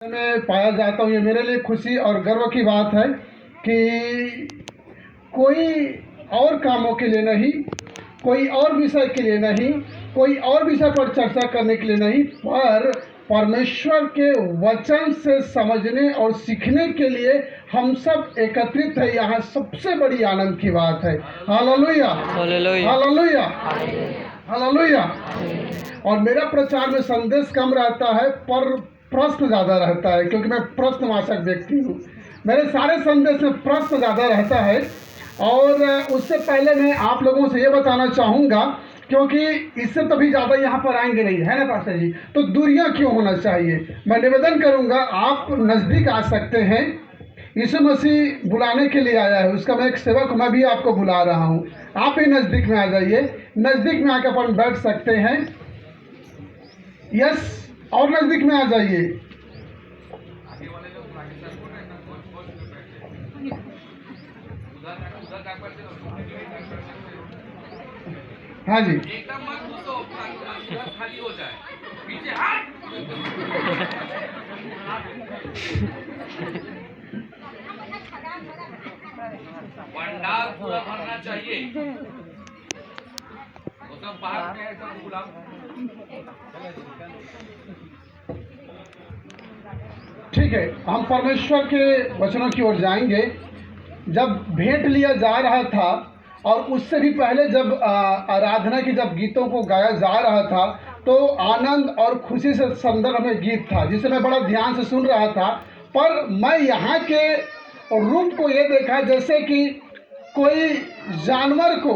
में पाया जाता हूँ। ये मेरे लिए खुशी और गर्व की बात है कि कोई और कामों के लिए नहीं, कोई और विषय के लिए नहीं, कोई और विषय पर चर्चा करने के लिए नहीं, पर परमेश्वर के वचन से समझने और सीखने के लिए हम सब एकत्रित है यहाँ। सबसे बड़ी आनंद की बात है। Hallelujah, hallelujah, hallelujah, hallelujah. और मेरा प्रचार में संदेश कम रहता है पर प्रश्न ज़्यादा रहता है, क्योंकि मैं प्रश्नवाचक व्यक्ति हूँ। मेरे सारे संदेश में प्रश्न ज़्यादा रहता है। और उससे पहले मैं आप लोगों से ये बताना चाहूँगा, क्योंकि इससे तो भी ज़्यादा यहाँ पर आएंगे नहीं, है ना पास्टर जी? तो दूरियाँ क्यों होना चाहिए? मैं निवेदन करूँगा, आप नज़दीक आ सकते हैं। यीशु मसीह बुलाने के लिए आया है, उसका मैं एक सेवक, मैं भी आपको बुला रहा हूँ। आप ही नज़दीक में आ जाइए, नज़दीक में आकर अपन बैठ सकते हैं। यस, और नज़दीक में आ जाइए। हाँ जी, एकदम मत घुसो, खाली हो जाए, पीछे हाथ। पंडाल पूरा भरना चाहिए। वो सब बाहर में ऐसा गुलाब। ठीक है, हम परमेश्वर के वचनों की ओर जाएंगे। जब भेंट लिया जा रहा था और उससे भी पहले जब आराधना की जब गीतों को गाया जा रहा था, तो आनंद और खुशी से संदर्भ में गीत था, जिसे मैं बड़ा ध्यान से सुन रहा था। पर मैं यहाँ के रूप को ये देखा जैसे कि कोई जानवर को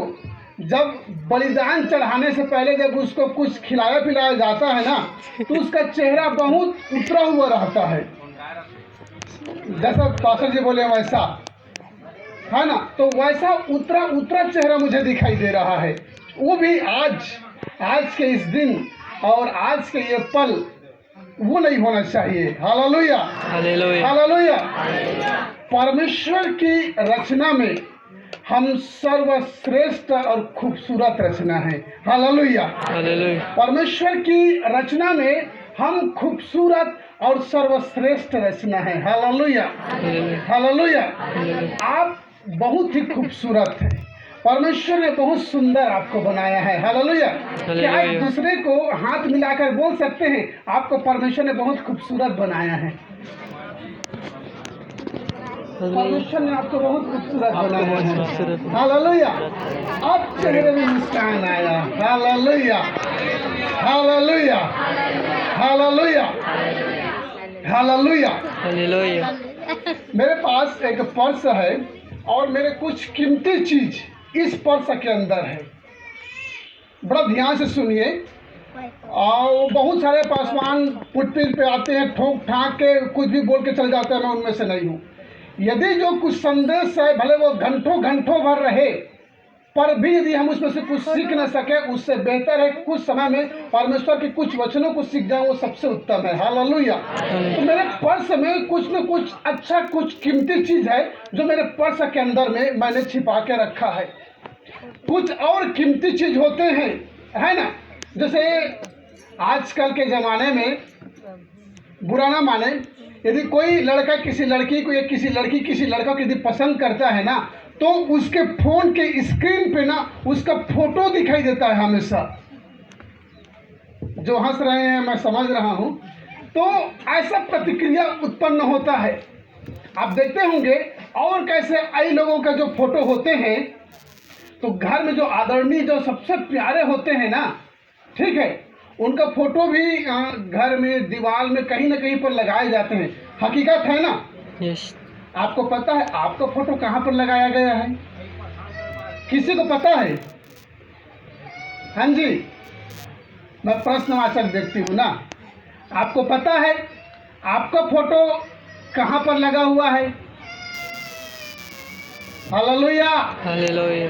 जब बलिदान चढ़ाने से पहले जब उसको कुछ खिलाया पिलाया जाता है ना, तो उसका चेहरा बहुत उतरा हुआ रहता है। जैसा पास्टर जी बोले वैसा, है ना? तो वैसा उतरा उतरा चेहरा मुझे दिखाई दे रहा है। वो भी आज के इस दिन और आज के ये पल वो नहीं होना चाहिए। Hallelujah, hallelujah, hallelujah. परमेश्वर की रचना में हम सर्वश्रेष्ठ और खूबसूरत रचना है। हालेलुया, हालेलुया, परमेश्वर की रचना में हम खूबसूरत और सर्वश्रेष्ठ रचना है। Hallelujah, hallelujah. आप बहुत ही खूबसूरत हैं। परमेश्वर ने बहुत सुंदर आपको बनाया है। हालेलुया। क्या एक दूसरे को हाथ मिलाकर बोल सकते हैं, आपको परमेश्वर ने बहुत खूबसूरत बनाया है? परमेश्वर ने आपको बहुत खूबसूरत बनाया है। हालेलुया। अब चेहरे में मुस्कान आया। Hallelujah, hallelujah, hallelujah, hallelujah, hallelujah. मेरे पास एक पर्स है और मेरे कुछ कीमती चीज इस पर्स के अंदर है। बड़ा ध्यान से सुनिए। और बहुत सारे पासवान पुटपिल पे आते हैं, ठोक ठाक के कुछ भी बोल के चल जाते हैं। मैं उनमें से नहीं हूँ। यदि जो कुछ संदेश है, भले वो घंटों घंटों भर रहे, पर भी यदि हम उसमें से कुछ सीख न सके, उससे बेहतर है कुछ समय में परमेश्वर के कुछ वचनों को सीख जाए, वो सबसे उत्तम है। हालेलुया। तो मेरे पर्स में कुछ न कुछ अच्छा, कुछ कीमती चीज है जो मेरे पर्स के अंदर में मैंने छिपा के रखा है। कुछ और कीमती चीज होते हैं, है ना? जैसे आजकल के जमाने में, बुरा ना माने, यदि कोई लड़का किसी लड़की को या किसी लड़की किसी लड़का को यदि पसंद करता है ना, तो उसके फोन के स्क्रीन पे ना उसका फोटो दिखाई देता है हमेशा। जो हंस रहे हैं मैं समझ रहा हूं। तो ऐसा प्रतिक्रिया उत्पन्न होता है। आप देखते होंगे और कैसे कई लोगों का जो फोटो होते हैं, तो घर में जो आदरणीय, जो सबसे प्यारे होते हैं ना, ठीक है, उनका फोटो भी घर में दीवार में कहीं ना कहीं पर लगाए जाते हैं। हकीकत है ना? यस। आपको पता है आपका फोटो कहाँ पर लगाया गया है? किसी को पता है? हाँ जी, मैं प्रश्नवाचक व्यक्ति हूँ ना। आपको पता है आपका फोटो कहाँ पर लगा हुआ है? Hallelujah, hallelujah.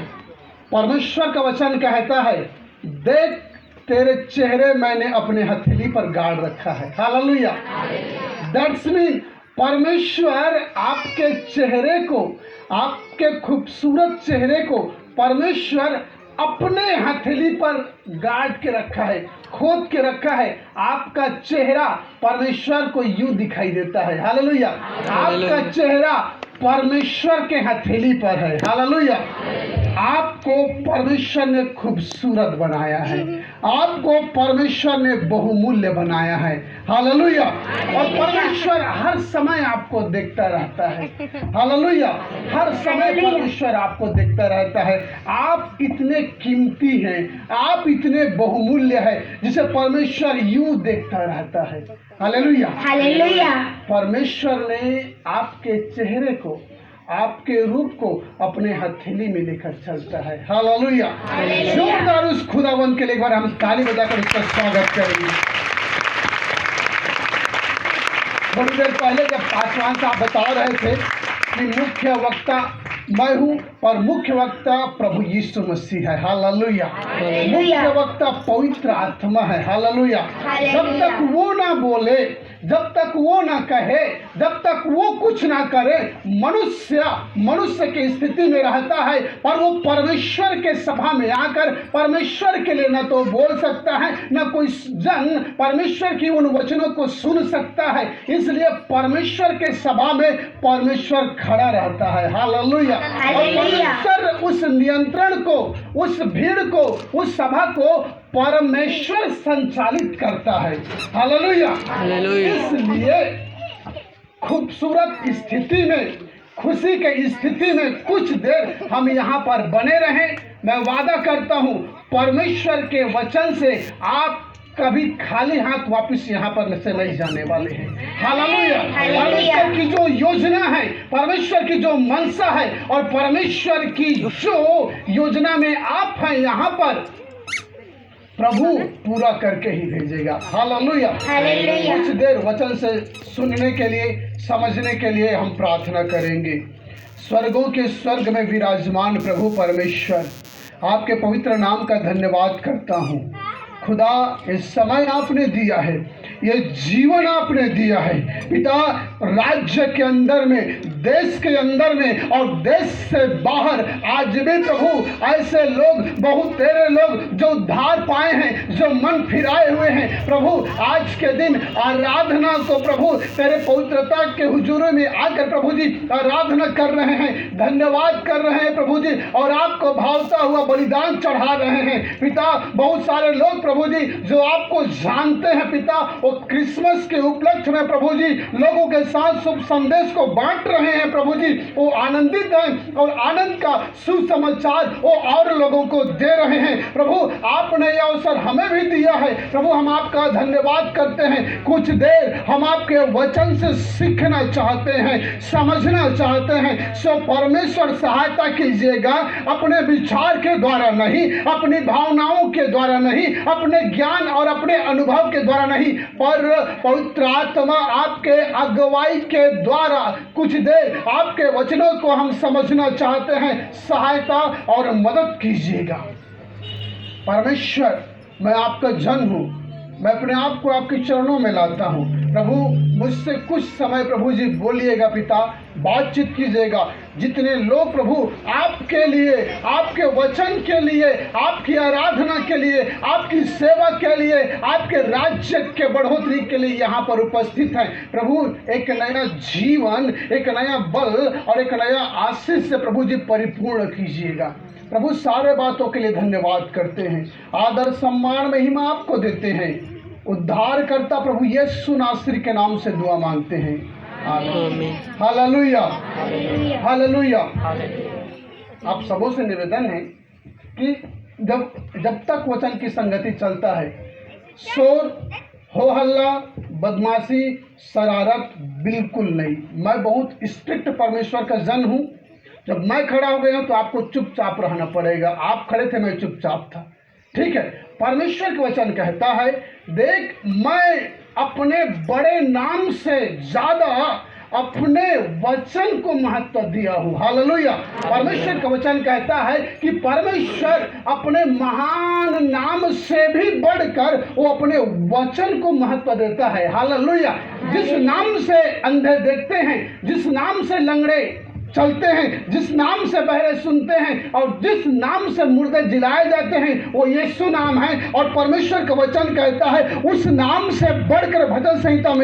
परमेश्वर का वचन कहता है, देख तेरे चेहरे मैंने अपने हथेली पर गाड़ रखा है। हालेलुया। दैट्स मीन परमेश्वर आपके चेहरे को, आपके खूबसूरत चेहरे को परमेश्वर अपने हथेली पर गाड़ के रखा है, खोद के रखा है। आपका चेहरा परमेश्वर को यूं दिखाई देता है। हालेलुया। आपका चेहरा परमेश्वर के हथेली पर है। हालेलुया। आपको परमेश्वर ने खूबसूरत बनाया है, आपको परमेश्वर ने बहुमूल्य बनाया है। हालेलुया। और परमेश्वर हर समय आपको देखता रहता है। हालेलुया। हर समय परमेश्वर आपको देखता रहता है। आप इतने कीमती हैं, आप इतने बहुमूल्य हैं, जिसे परमेश्वर यूं देखता रहता है। हालेलुया। हालेलुया। परमेश्वर ने आपके चेहरे को, आपके रूप को अपने हथेली में लेकर चलता है। हालेलुया। जोरदार उस खुदावंत के लिए एक बार हम ताली बजाकर उसका स्वागत करेंगे। थोड़ी देर पहले जब पासवान साहब बता रहे थे कि मुख्य वक्ता मैं हूँ और मुख्य वक्ता प्रभु यीशु मसीह है। हालेलुया। मुख्य वक्ता पवित्र आत्मा है। हालेलुया। जब तक वो ना बोले, जब तक वो ना कहे, जब तक वो कुछ ना करे, मनुष्य की स्थिति में रहता है, पर वो परमेश्वर के सभा में आकर परमेश्वर के लिए न तो बोल सकता है, न कोई जन परमेश्वर की उन वचनों को सुन सकता है। इसलिए परमेश्वर के सभा में परमेश्वर खड़ा रहता है। हालेलुया। और परमेश्वर उस नियंत्रण को, उस भीड़ को, उस सभा को परमेश्वर संचालित करता है। हालेलुया। इसलिए खूबसूरत स्थिति में, खुशी के स्थिति में कुछ देर हम यहाँ पर बने रहें। मैं वादा करता हूँ परमेश्वर के वचन से आप कभी खाली हाथ वापस यहाँ पर से नहीं जाने वाले हैं। हालेलुया। परमेश्वर की जो योजना है, परमेश्वर की जो मनसा है, और परमेश्वर की जो योजना में आप हैं यहाँ पर, प्रभु पूरा करके ही भेजेगा। हालेलुया। कुछ देर वचन से सुनने के लिए, समझने के लिए हम प्रार्थना करेंगे। स्वर्गों के स्वर्ग में विराजमान प्रभु परमेश्वर, आपके पवित्र नाम का धन्यवाद करता हूँ। खुदा, इस समय आपने दिया है, ये जीवन आपने दिया है पिता। राज्य के अंदर में, देश के अंदर में और देश से बाहर आज भी प्रभु ऐसे लोग, बहुत तेरे लोग जो उद्धार पाए हैं, जो मन फिराए हुए हैं प्रभु, आज के दिन आराधना को प्रभु तेरे पवित्रता के हुजूर में आकर प्रभु जी आराधना कर रहे हैं, धन्यवाद कर रहे हैं प्रभु जी, और आपको भावता हुआ बलिदान चढ़ा रहे हैं पिता। बहुत सारे लोग प्रभु जी जो आपको जानते हैं पिता, वो क्रिसमस के उपलक्ष्य में प्रभु जी लोगों के साथ शुभ संदेश को बांट रहे हैं प्रभु जी। वो आनंदित हैं और आनंद का सुसमाचार वो और लोगों को दे रहे हैं प्रभु। आपने यह अवसर हमें भी दिया है प्रभु, हम आपका धन्यवाद करते हैं। कुछ देर हम आपके वचन से सीखना चाहते हैं, समझना चाहते हैं। सो परमेश्वर सहायता कीजिएगा, अपने विचार के द्वारा नहीं, अपनी भावनाओं के द्वारा नहीं, अपने ज्ञान और अपने अनुभव के द्वारा नहीं, पर पवित्र आत्मा आपके अगुवाई के द्वारा कुछ देर आपके वचनों को हम समझना चाहते हैं। सहायता और मदद कीजिएगा परमेश्वर। मैं आपका जन हूँ, मैं अपने आप को आपके चरणों में लाता हूँ प्रभु। मुझसे कुछ समय प्रभु जी बोलिएगा पिता, बातचीत कीजिएगा। जितने लोग प्रभु आपके लिए, आपके वचन के लिए, आपकी आराधना के लिए, आपकी सेवा के लिए, आपके राज्य के बढ़ोतरी के लिए यहाँ पर उपस्थित हैं प्रभु, एक नया जीवन, एक नया बल और एक नया आशीष से प्रभु जी परिपूर्ण कीजिएगा प्रभु। सारे बातों के लिए धन्यवाद करते हैं, आदर सम्मान महिमा आपको देते हैं। उद्धार करता प्रभु यीशु नासरी के नाम से दुआ मांगते हैं, आमीन। हालेलुया। हालेलुया। आप सबों से निवेदन है कि जब तक वचन की संगति चलता है, शोर, हो हल्ला, बदमाशी, शरारत बिल्कुल नहीं। मैं बहुत स्ट्रिक्ट परमेश्वर का जन हूँ। जब मैं खड़ा हो गया हूँ तो आपको चुपचाप रहना पड़ेगा। आप खड़े थे, मैं चुपचाप था, ठीक है। परमेश्वर का वचन कहता है, देख मैं अपने बड़े नाम से ज्यादा अपने वचन को महत्व दिया हूँ। हालेलुया। परमेश्वर का वचन कहता है कि परमेश्वर अपने महान नाम से भी बढ़कर वो अपने वचन को महत्व देता है। हालेलुया। जिस नाम से अंधे देखते हैं, जिस नाम से लंगड़े चलते हैं, जिस नाम से बहरे सुनते हैं और जिस नाम से मुर्दे जिलाए जाते हैं, वो यीशु नाम है। और परमेश्वर का वचन कहता है उस नाम से बढ़कर भजन संहिता में